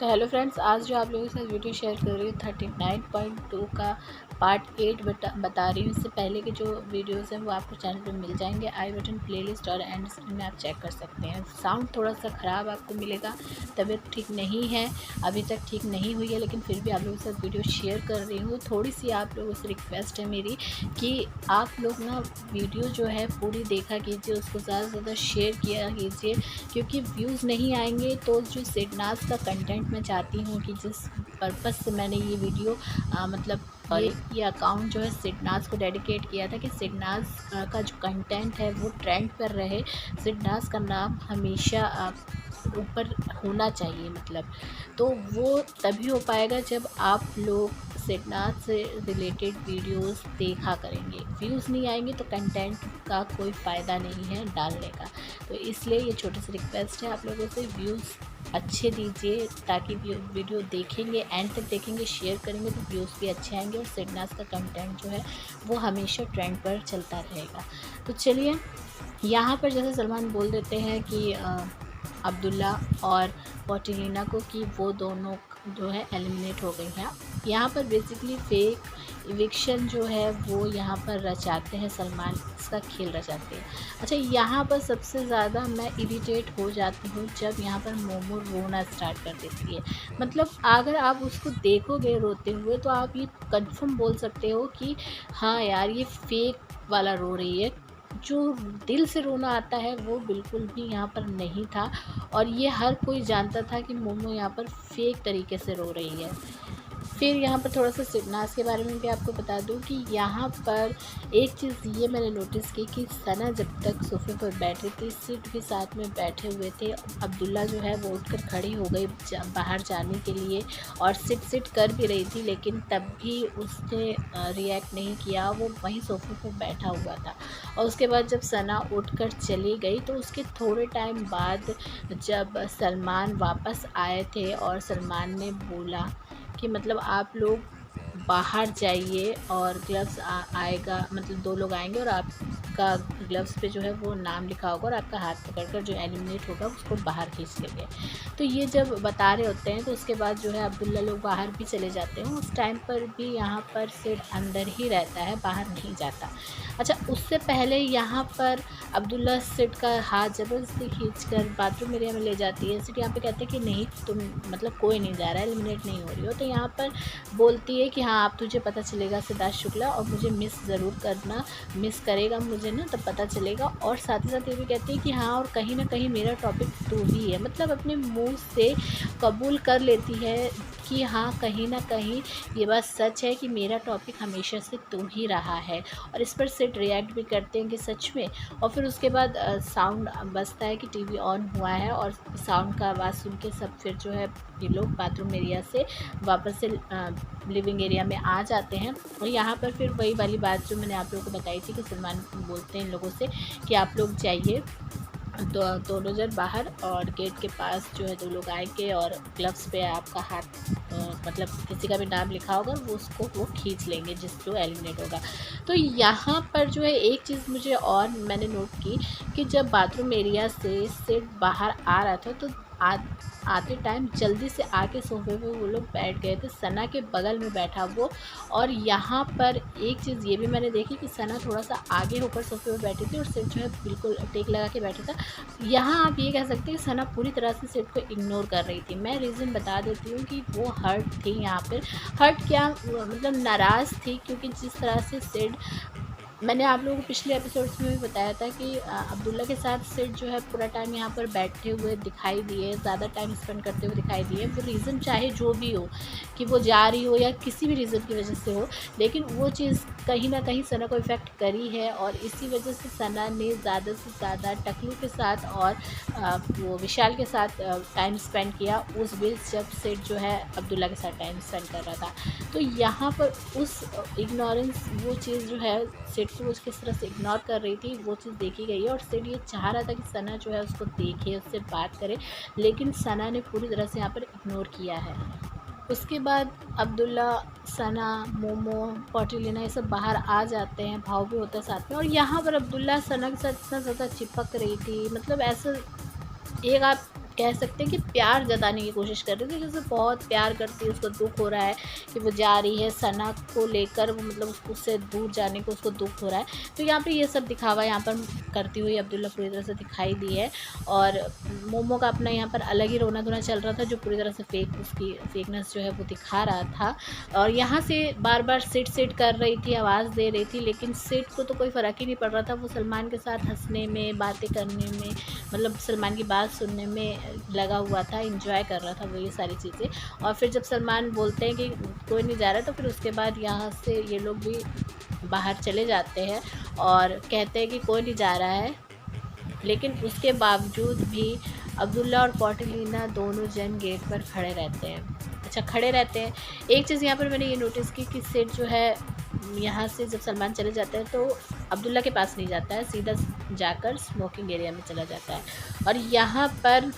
तो hello friends, आज जो आप लोगों के साथ वीडियो शेयर कर रही हूँ 39.2 का पार्ट 8 बता रही हूँ। इससे पहले के जो वीडियोस हैं वो आपको चैनल पे मिल जाएंगे। आई बटन प्लेलिस्ट और एंड स्क्रीन में आप चेक कर सकते हैं। साउंड थोड़ा सा ख़राब आपको मिलेगा, तबीयत ठीक नहीं है, अभी तक ठीक नहीं हुई है, लेकिन फिर भी आप लोगों के साथ वीडियो शेयर कर रही हूँ। थोड़ी सी आप लोगों से रिक्वेस्ट है मेरी कि आप लोग ना वीडियो जो है पूरी देखा कीजिए, उसको ज़्यादा से ज़्यादा शेयर किया कीजिए, क्योंकि व्यूज़ नहीं आएंगे तो जो सिडनाज का कंटेंट मैं चाहती हूँ कि जिस पर्पज़ से मैंने ये वीडियो ये अकाउंट जो है सिडनाज को डेडिकेट किया था कि सिडनाज का जो कंटेंट है वो ट्रेंड पर रहे, सिडनाज का नाम हमेशा ऊपर होना चाहिए। तो वो तभी हो पाएगा जब आप लोग सिडनाज से रिलेटेड वीडियोस देखा करेंगे। व्यूज़ नहीं आएंगे तो कंटेंट का कोई फ़ायदा नहीं है डालने का। तो इसलिए ये छोटी सी रिक्वेस्ट है आप लोगों से, व्यूज़ अच्छे दीजिए ताकि वीडियो देखेंगे, एंड तक देखेंगे, शेयर करेंगे तो व्यूज़ भी अच्छे आएंगे और सिडनाज का कंटेंट जो है वो हमेशा ट्रेंड पर चलता रहेगा। तो चलिए, यहाँ पर जैसे सलमान बोल देते हैं कि अब्दुल्ला और पोर्टिलिना को कि वो दोनों जो है एलिमिनेट हो गई हैं। यहाँ पर बेसिकली फेक इविक्शन जो है वो यहाँ पर रचाते हैं, सलमान इसका खेल रचाते हैं। अच्छा, यहाँ पर सबसे ज़्यादा मैं इरिटेट हो जाती हूँ जब यहाँ पर मोमो रोना स्टार्ट कर देती है। अगर आप उसको देखोगे रोते हुए तो आप ये कंफर्म बोल सकते हो कि हाँ यार, ये फेक वाला रो रही है। जो दिल से रोना आता है वो बिल्कुल भी यहाँ पर नहीं था, और ये हर कोई जानता था कि मोमो यहाँ पर फेक तरीके से रो रही है। फिर यहाँ पर थोड़ा सा सिडनाज के बारे में भी आपको बता दूँ कि यहाँ पर एक चीज़ ये मैंने नोटिस की कि सना जब तक सोफे पर बैठी थी, सिड भी साथ में बैठे हुए थे। अब्दुल्ला जो है वो उठकर खड़ी हो गई बाहर जाने के लिए, और सिट कर भी रही थी, लेकिन तब भी उसने रिएक्ट नहीं किया, वो वहीं सोफे पर बैठा हुआ था। और उसके बाद जब सना उठकर चली गई तो उसके थोड़े टाइम बाद जब सलमान वापस आए थे और सलमान ने बोला कि आप लोग बाहर जाइए और ग्लव्स आएगा, दो लोग आएंगे और आपका ग्लव्स पे जो है वो नाम लिखा होगा और आपका हाथ पकड़कर जो एलिमिनेट होगा उसको बाहर खींच लेंगे। तो ये जब बता रहे होते हैं तो उसके बाद जो है अब्दुल्ला लोग बाहर भी चले जाते हैं। उस टाइम पर भी यहाँ पर सिड अंदर ही रहता है, बाहर नहीं जाता। अच्छा, उससे पहले यहाँ पर अब्दुल्ला सिड का हाथ ज़बरदस्ती खींचकर बाथरूम एरिया में ले जाती है। सिड यहाँ पे कहते हैं कि नहीं, तुम कोई नहीं जा रहा है, एलिमिनेट नहीं हो रही हो। तो यहाँ पर बोलती है कि हाँ, अब तुझे पता चलेगा सिद्धार्थ शुक्ला, और मुझे मिस ज़रूर करना, मिस करेगा मुझे ना, तब पता चलेगा। और साथ ही साथ ये भी कहती है कि हाँ, और कहीं ना कहीं मेरा टॉपिक तू ही है। अपने मुंह से कबूल कर लेती है कि हाँ, कहीं ना कहीं ये बात सच है कि मेरा टॉपिक हमेशा से तू ही रहा है। और इस पर सिड रिएक्ट भी करते हैं कि सच में। और फिर उसके बाद साउंड बजता है कि टीवी ऑन हुआ है, और साउंड का आवाज़ सुन के सब फिर जो है ये लोग बाथरूम एरिया से वापस से लिविंग एरिया में आ जाते हैं। और यहाँ पर फिर वही वाली बात जो मैंने आप लोगों को बताई थी कि सलमान बोलते हैं इन लोगों से कि आप लोग जाइए, दोनों जन बाहर, और गेट के पास जो है दो लोग आएंगे और ग्लव्स पे आपका हाथ किसी का भी नाम लिखा होगा वो खींच लेंगे जो एलिमिनेट होगा। तो यहाँ पर जो है एक चीज़ मुझे और मैंने नोट की कि जब बाथरूम एरिया से सिड बाहर आ रहा था तो आते टाइम जल्दी से आके सोफे पे वो लोग बैठ गए थे, सना के बगल में बैठा वो। और यहाँ पर एक चीज़ ये भी मैंने देखी कि सना थोड़ा सा आगे होकर सोफे पे बैठी थी और सिड जो है बिल्कुल टेक लगा के बैठा था। यहाँ आप ये कह सकते हैं कि सना पूरी तरह से सिड को इग्नोर कर रही थी। मैं रीज़न बता देती हूँ कि वो हर्ट थी। यहाँ पर हर्ट क्या, नाराज़ थी, क्योंकि जिस तरह से सिड, मैंने आप लोगों को पिछले एपिसोड्स में भी बताया था कि अब्दुल्ला के साथ सिड जो है पूरा टाइम यहाँ पर बैठे हुए दिखाई दिए, ज़्यादा टाइम स्पेंड करते हुए दिखाई दिए। वो रीज़न चाहे जो भी हो, कि वो जा रही हो या किसी भी रीज़न की वजह से हो, लेकिन वो चीज़ कहीं ना कहीं सना को इफ़ेक्ट करी है। और इसी वजह से सना ने ज़्यादा से ज़्यादा टकलू के साथ और वो विशाल के साथ टाइम स्पेंड किया उस बीच जब सिड जो है अब्दुल्ला के साथ टाइम स्पेंड कर रहा था। तो यहाँ पर उस इग्नोरेंस, वो चीज़ जो है सिड को वो किस तरह से इग्नोर कर रही थी, वो चीज़ देखी गई है। और सिड ये चाह रहा था कि सना जो है उसको देखे, उससे बात करे, लेकिन सना ने पूरी तरह से यहाँ पर इग्नोर किया है। उसके बाद अब्दुल्ला, सना, मोमो, पोर्टिलिना ये सब बाहर आ जाते हैं, भाव भी होता है साथ में। और यहाँ पर अब्दुल्ला सना के साथ इतना ज़्यादा चिपक रही थी, ऐसा एक आप कह सकते हैं कि प्यार जताने की कोशिश कर रही थी, कि उसे बहुत प्यार करती है, उसको दुख हो रहा है कि वो जा रही है सना को लेकर, वो मतलब उससे दूर जाने को उसको दुख हो रहा है। तो यहाँ पे ये सब दिखावा यहाँ पर करती हुई अब्दुल्ला पूरी तरह से दिखाई दी है। और मोमो का अपना यहाँ पर अलग ही रोना धोना चल रहा था, जो पूरी तरह से उसकी फेकनेस जो है वो दिखा रहा था। और यहाँ से बार बार सिट सिट कर रही थी, आवाज़ दे रही थी, लेकिन सिट को तो कोई फ़र्क ही नहीं पड़ रहा था। वो सलमान के साथ हंसने में, बातें करने में, मतलब सलमान की बात सुनने में लगा हुआ था, एंजॉय कर रहा था वो ये सारी चीज़ें। और फिर जब सलमान बोलते हैं कि कोई नहीं जा रहा, तो फिर उसके बाद यहाँ से ये लोग भी बाहर चले जाते हैं और कहते हैं कि कोई नहीं जा रहा है। लेकिन उसके बावजूद भी अब्दुल्ला और कौटिल्यना दोनों जन गेट पर खड़े रहते हैं। अच्छा, खड़े रहते हैं। एक चीज़ यहाँ पर मैंने ये नोटिस की कि सिड जो है यहाँ से जब सलमान चले जाते हैं तो अब्दुल्ला के पास नहीं जाता है, सीधा जाकर स्मोकिंग एरिया में चला जाता है। और यहाँ पर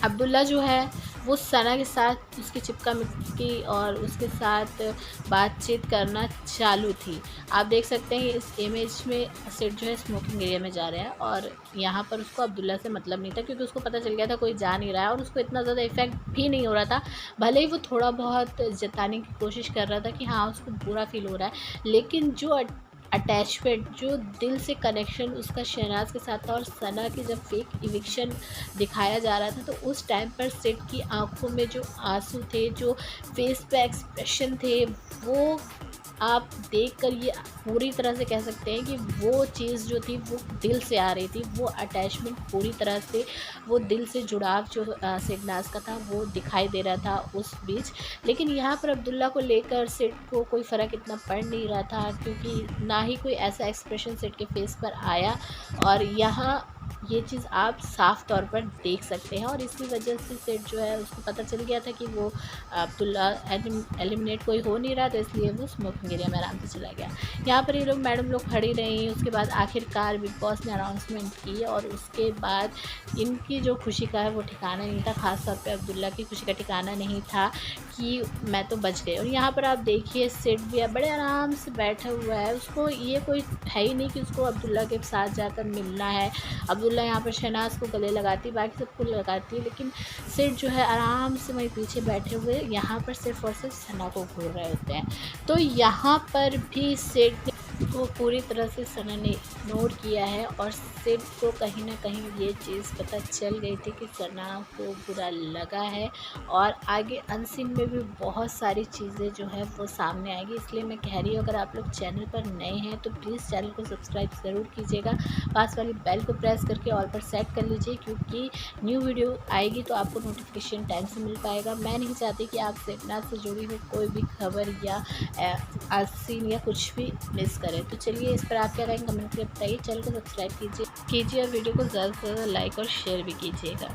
अब्दुल्ला जो है वो सना के साथ उसकी चिपका मिट्टी और उसके साथ बातचीत करना चालू थी। आप देख सकते हैं इस इमेज में सिड जो है स्मोकिंग एरिया में जा रहा है, और यहाँ पर उसको अब्दुल्ला से मतलब नहीं था, क्योंकि उसको पता चल गया था कोई जा नहीं रहा है और उसको इतना ज़्यादा इफेक्ट भी नहीं हो रहा था। भले ही वो थोड़ा बहुत जताने की कोशिश कर रहा था कि हाँ उसको बुरा फील हो रहा है, लेकिन जो अटैचमेंट, जो दिल से कनेक्शन उसका शहनाज के साथ था, और सना की जब फेक इविक्शन दिखाया जा रहा था तो उस टाइम पर सिड की आंखों में जो आंसू थे, जो फेस पे एक्सप्रेशन थे, वो आप देखकर ये पूरी तरह से कह सकते हैं कि वो चीज़ जो थी वो दिल से आ रही थी। वो अटैचमेंट पूरी तरह से, वो दिल से जुड़ाव जो सिडनाज का था वो दिखाई दे रहा था उस बीच। लेकिन यहाँ पर अब्दुल्ला को लेकर सिड को कोई फ़र्क इतना पड़ नहीं रहा था, क्योंकि ना ही कोई ऐसा एक्सप्रेशन सिड के फेस पर आया। और यहाँ ये चीज़ आप साफ़ तौर पर देख सकते हैं, और इसी वजह से सिड जो है उसको पता चल गया था कि वो अब्दुल्ला एलिमिनेट कोई हो नहीं रहा, तो इसलिए वो स्मोकिंग एरिया में आराम से चला गया। यहाँ पर ये लोग मैडम लोग खड़ी रहीं। उसके बाद आखिरकार बिग बॉस ने अनाउंसमेंट की, और उसके बाद इनकी जो खुशी का है वो ठिकाना नहीं था। ख़ास तौर पे अब्दुल्ला की खुशी का ठिकाना नहीं था कि मैं तो बच गई। और यहाँ पर आप देखिए सिड भी बड़े आराम से बैठा हुआ है, उसको ये कोई है ही नहीं कि उसको अब्दुल्ला के साथ जाकर मिलना है। अब्दुल्ला यहाँ पर शहनाज को गले लगाती, बाकी सबको लगाती है, लेकिन सिड जो है आराम से वहीं पीछे बैठे हुए यहाँ पर सिर्फ और सिर्फ सना को घूर रहे होते हैं। तो यहाँ पर भी सिड को पूरी तरह से सना ने इग्नोर किया है, और सिड को कहीं ना कहीं ये चीज़ पता चल गई थी कि सना को बुरा लगा है, और आगे अनसीन में भी बहुत सारी चीज़ें जो है वो सामने आएगी। इसलिए मैं कह रही हूँ अगर आप लोग चैनल पर नए हैं तो प्लीज़ चैनल को सब्सक्राइब ज़रूर कीजिएगा, पास वाली बेल को प्रेस करके ऑल पर सेट कर लीजिए, क्योंकि न्यू वीडियो आएगी तो आपको नोटिफिकेशन टाइम से मिल पाएगा। मैं नहीं चाहती कि आप सिडनाज से जुड़ी हुई कोई भी खबर या सीन या कुछ भी मिस करें। तो चलिए इस पर आप क्या करेंगे कमेंट करके बताइए। चैनल को सब्सक्राइब कीजिए और वीडियो को ज़्यादा से ज़्यादा लाइक और शेयर भी कीजिएगा।